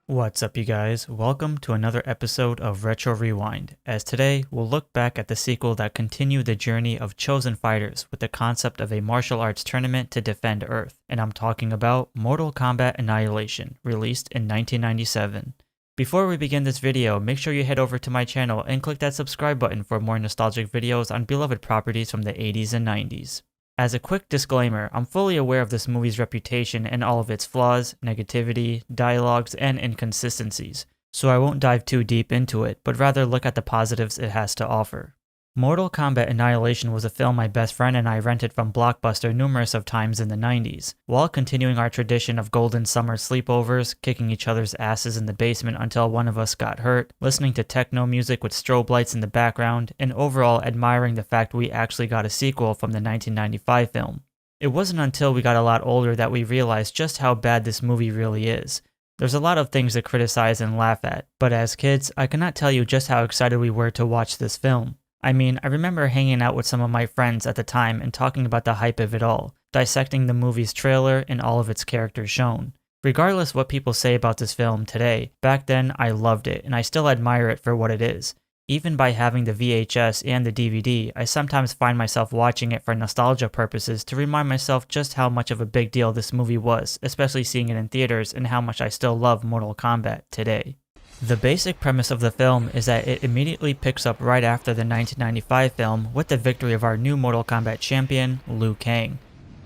What's up, you guys? Welcome to another episode of Retro Rewind, as today we'll look back at the sequel that continued the journey of chosen fighters with the concept of a martial arts tournament to defend Earth, and I'm talking about Mortal Kombat Annihilation, released in 1997. Before we begin this video, make sure you head over to my channel and click that subscribe button for more nostalgic videos on beloved properties from the 80s and 90s. As a quick disclaimer, I'm fully aware of this movie's reputation and all of its flaws, negativity, dialogues, and inconsistencies, so I won't dive too deep into it, but rather look at the positives it has to offer. Mortal Kombat Annihilation was a film my best friend and I rented from Blockbuster numerous of times in the 90s, while continuing our tradition of golden summer sleepovers, kicking each other's asses in the basement until one of us got hurt, listening to techno music with strobe lights in the background, and overall admiring the fact we actually got a sequel from the 1995 film. It wasn't until we got a lot older that we realized just how bad this movie really is. There's a lot of things to criticize and laugh at, but as kids, I cannot tell you just how excited we were to watch this film. I remember hanging out with some of my friends at the time and talking about the hype of it all, dissecting the movie's trailer and all of its characters shown. Regardless what people say about this film today, back then I loved it and I still admire it for what it is. Even by having the VHS and the DVD, I sometimes find myself watching it for nostalgia purposes to remind myself just how much of a big deal this movie was, especially seeing it in theaters, and how much I still love Mortal Kombat today. The basic premise of the film is that it immediately picks up right after the 1995 film with the victory of our new Mortal Kombat champion, Liu Kang.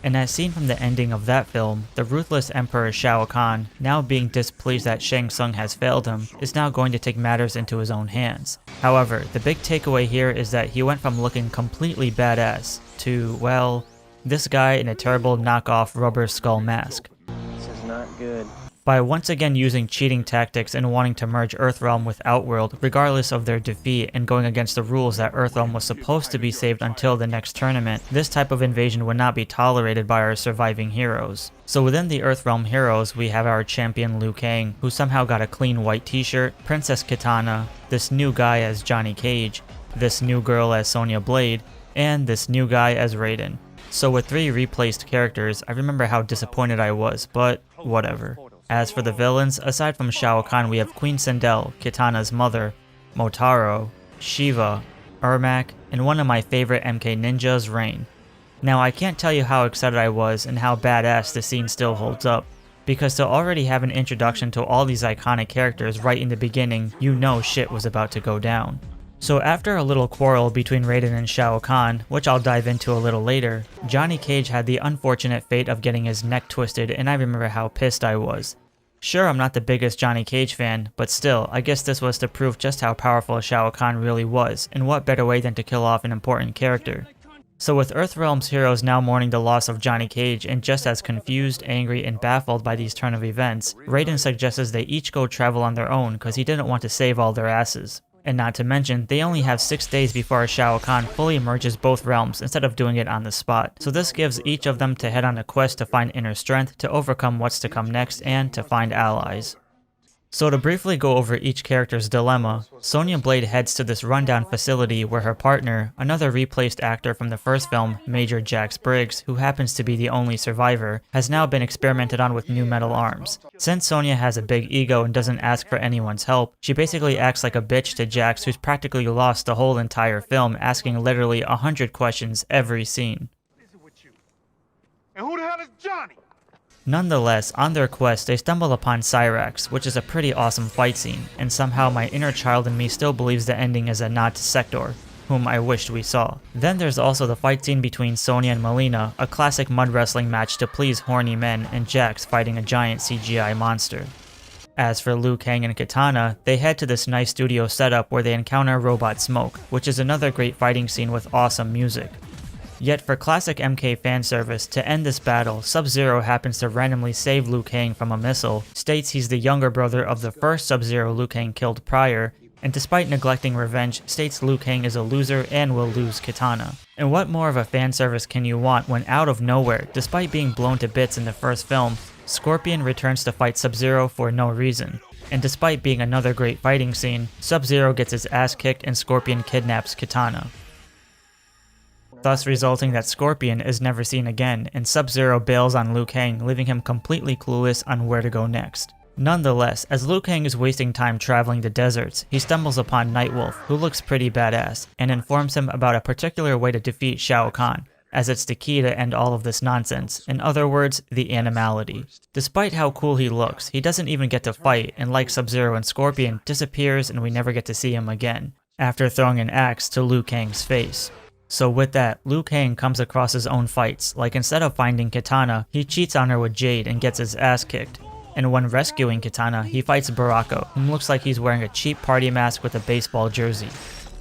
And as seen from the ending of that film, the ruthless Emperor Shao Kahn, now being displeased that Shang Tsung has failed him, is now going to take matters into his own hands. However, the big takeaway here is that he went from looking completely badass to, well, this guy in a terrible knockoff rubber skull mask. This is not good. By once again using cheating tactics and wanting to merge Earthrealm with Outworld, regardless of their defeat, and going against the rules that Earthrealm was supposed to be saved until the next tournament, this type of invasion would not be tolerated by our surviving heroes. So within the Earthrealm heroes, we have our champion Liu Kang, who somehow got a clean white t-shirt, Princess Kitana, this new guy as Johnny Cage, this new girl as Sonya Blade, and this new guy as Raiden. So with 3 replaced characters, I remember how disappointed I was, but whatever. As for the villains, aside from Shao Kahn, we have Queen Sindel, Kitana's mother, Motaro, Shiva, Ermac, and one of my favorite MK ninjas, Rain. Now I can't tell you how excited I was and how badass the scene still holds up, because to already have an introduction to all these iconic characters right in the beginning, you know shit was about to go down. So after a little quarrel between Raiden and Shao Kahn, which I'll dive into a little later, Johnny Cage had the unfortunate fate of getting his neck twisted, and I remember how pissed I was. Sure, I'm not the biggest Johnny Cage fan, but still, I guess this was to prove just how powerful Shao Kahn really was, and what better way than to kill off an important character. So with Earthrealm's heroes now mourning the loss of Johnny Cage and just as confused, angry, and baffled by these turn of events, Raiden suggests they each go travel on their own because he didn't want to save all their asses. And not to mention, they only have 6 days before Shao Kahn fully merges both realms instead of doing it on the spot. So this gives each of them to head on a quest to find inner strength, to overcome what's to come next, and to find allies. So to briefly go over each character's dilemma, Sonya Blade heads to this rundown facility where her partner, another replaced actor from the first film, Major Jax Briggs, who happens to be the only survivor, has now been experimented on with new metal arms. Since Sonya has a big ego and doesn't ask for anyone's help, she basically acts like a bitch to Jax, who's practically lost the whole entire film, asking literally 100 questions every scene. And who the hell is Johnny? Nonetheless, on their quest, they stumble upon Cyrax, which is a pretty awesome fight scene, and somehow my inner child in me still believes the ending is a nod to Sector, whom I wished we saw. Then there's also the fight scene between Sonya and Melina, a classic mud wrestling match to please horny men, and Jax fighting a giant CGI monster. As for Liu Kang and Kitana, they head to this nice studio setup where they encounter Robot Smoke, which is another great fighting scene with awesome music. Yet for classic MK fanservice, to end this battle, Sub-Zero happens to randomly save Liu Kang from a missile, states he's the younger brother of the first Sub-Zero Liu Kang killed prior, and despite neglecting revenge, states Liu Kang is a loser and will lose Kitana. And what more of a fanservice can you want when out of nowhere, despite being blown to bits in the first film, Scorpion returns to fight Sub-Zero for no reason. And despite being another great fighting scene, Sub-Zero gets his ass kicked and Scorpion kidnaps Kitana, thus resulting that Scorpion is never seen again, and Sub-Zero bails on Liu Kang, leaving him completely clueless on where to go next. Nonetheless, as Liu Kang is wasting time traveling the deserts, he stumbles upon Nightwolf, who looks pretty badass, and informs him about a particular way to defeat Shao Kahn, as it's the key to end all of this nonsense, in other words, the animality. Despite how cool he looks, he doesn't even get to fight, and like Sub-Zero and Scorpion, disappears and we never get to see him again, after throwing an axe to Liu Kang's face. So with that, Liu Kang comes across his own fights, like instead of finding Kitana, he cheats on her with Jade and gets his ass kicked. And when rescuing Kitana, he fights Baraka, whom looks like he's wearing a cheap party mask with a baseball jersey.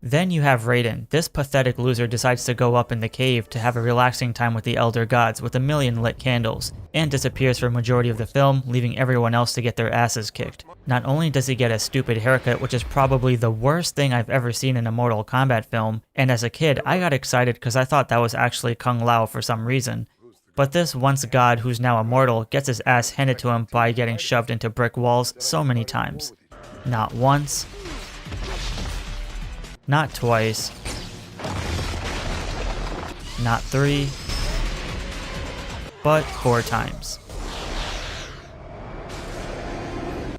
Then you have Raiden. This pathetic loser decides to go up in the cave to have a relaxing time with the Elder Gods with a million lit candles, and disappears for a majority of the film, leaving everyone else to get their asses kicked. Not only does he get a stupid haircut, which is probably the worst thing I've ever seen in a Mortal Kombat film, and as a kid I got excited because I thought that was actually Kung Lao for some reason. But this once god who's now immortal gets his ass handed to him by getting shoved into brick walls so many times. Not once, not twice, not 3, but 4 times.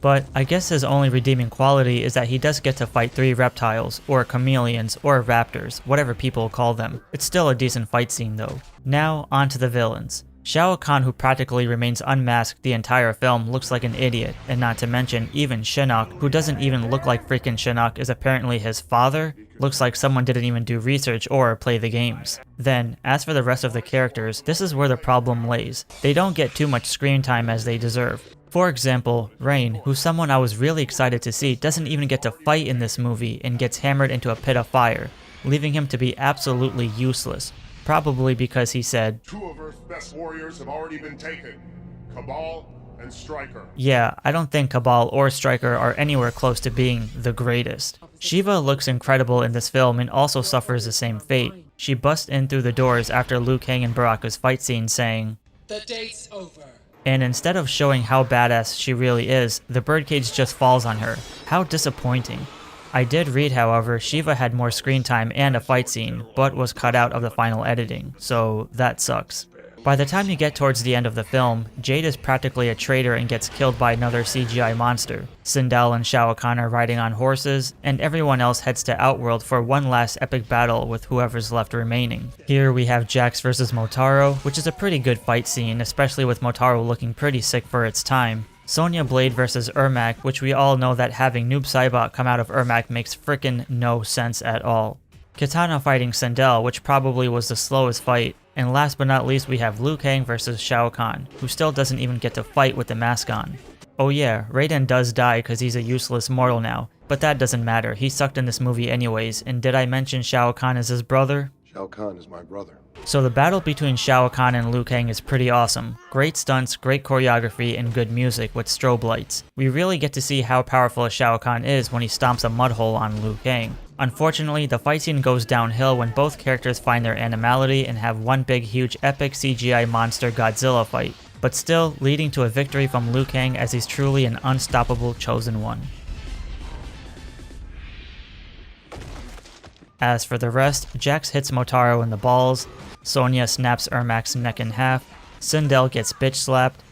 But I guess his only redeeming quality is that he does get to fight 3 reptiles, or chameleons, or raptors, whatever people call them. It's still a decent fight scene though. Now, on to the villains. Shao Kahn, who practically remains unmasked the entire film, looks like an idiot, and not to mention even Shinnok, who doesn't even look like freaking Shinnok, is apparently his father. Looks like someone didn't even do research or play the games. Then, as for the rest of the characters, this is where the problem lays. They don't get too much screen time as they deserve. For example, Rain, who's someone I was really excited to see, doesn't even get to fight in this movie and gets hammered into a pit of fire, leaving him to be absolutely useless. Probably because he said, "Two of Earth's best warriors have already been taken, Cabal and Stryker." Yeah, I don't think Cabal or Stryker are anywhere close to being the greatest. Shiva looks incredible in this film and also suffers the same fate. She busts in through the doors after Liu Kang and Baraka's fight scene saying, "The date's over." And instead of showing how badass she really is, the birdcage just falls on her. How disappointing. I did read, however, Shiva had more screen time and a fight scene, but was cut out of the final editing, so that sucks. By the time you get towards the end of the film, Jade is practically a traitor and gets killed by another CGI monster. Sindel and Shao Kahn are riding on horses, and everyone else heads to Outworld for one last epic battle with whoever's left remaining. Here we have Jax vs Motaro, which is a pretty good fight scene, especially with Motaro looking pretty sick for its time. Sonya Blade vs Ermac, which we all know that having Noob Saibot come out of Ermac makes frickin' no sense at all. Kitana fighting Sindel, which probably was the slowest fight. And last but not least, we have Liu Kang vs Shao Kahn, who still doesn't even get to fight with the mask on. Oh yeah, Raiden does die because he's a useless mortal now, but that doesn't matter, he sucked in this movie anyways, and did I mention Shao Kahn is his brother? Shao Kahn is my brother. So the battle between Shao Kahn and Liu Kang is pretty awesome. Great stunts, great choreography, and good music with strobe lights. We really get to see how powerful Shao Kahn is when he stomps a mud hole on Liu Kang. Unfortunately, the fight scene goes downhill when both characters find their animality and have one big huge epic CGI monster Godzilla fight, but still leading to a victory from Liu Kang as he's truly an unstoppable chosen one. As for the rest, Jax hits Motaro in the balls, Sonya snaps Ermac's neck in half, Sindel gets bitch slapped,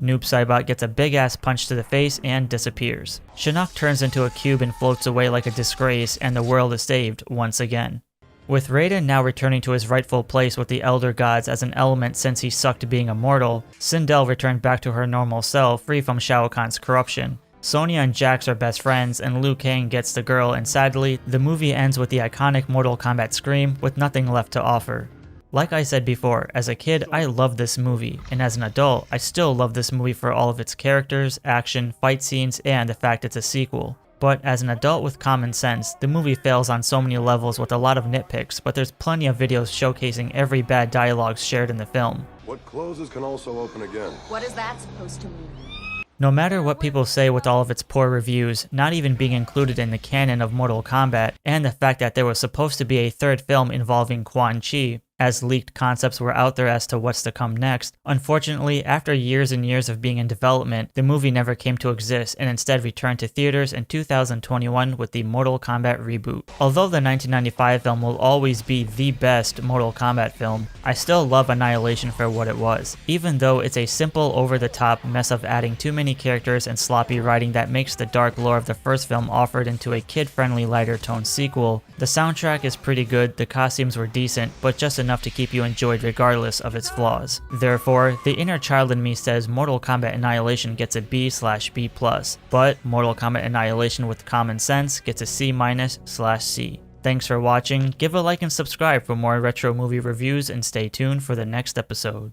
Noob Saibot gets a big ass punch to the face and disappears. Shinnok turns into a cube and floats away like a disgrace, and the world is saved once again. With Raiden now returning to his rightful place with the Elder Gods as an element since he sucked being immortal, Sindel returned back to her normal self free from Shao Kahn's corruption. Sonya and Jax are best friends, and Liu Kang gets the girl, and sadly, the movie ends with the iconic Mortal Kombat scream with nothing left to offer. Like I said before, as a kid I loved this movie, and as an adult I still love this movie for all of its characters, action, fight scenes, and the fact it's a sequel. But as an adult with common sense, the movie fails on so many levels with a lot of nitpicks, but there's plenty of videos showcasing every bad dialogue shared in the film. What closes can also open again. What is that supposed to mean? No matter what people say with all of its poor reviews, not even being included in the canon of Mortal Kombat, and the fact that there was supposed to be a third film involving Quan Chi, as leaked concepts were out there as to what's to come next. Unfortunately, after years and years of being in development, the movie never came to exist and instead returned to theaters in 2021 with the Mortal Kombat reboot. Although the 1995 film will always be the best Mortal Kombat film, I still love Annihilation for what it was. Even though it's a simple, over-the-top mess of adding too many characters and sloppy writing that makes the dark lore of the first film offered into a kid-friendly, lighter-toned sequel, the soundtrack is pretty good, the costumes were decent, but just enough to keep you enjoyed regardless of its flaws. Therefore, the inner child in me says Mortal Kombat Annihilation gets a B/B+, but Mortal Kombat Annihilation with common sense gets a C-/C. Thanks for watching, give a like and subscribe for more retro movie reviews, and stay tuned for the next episode.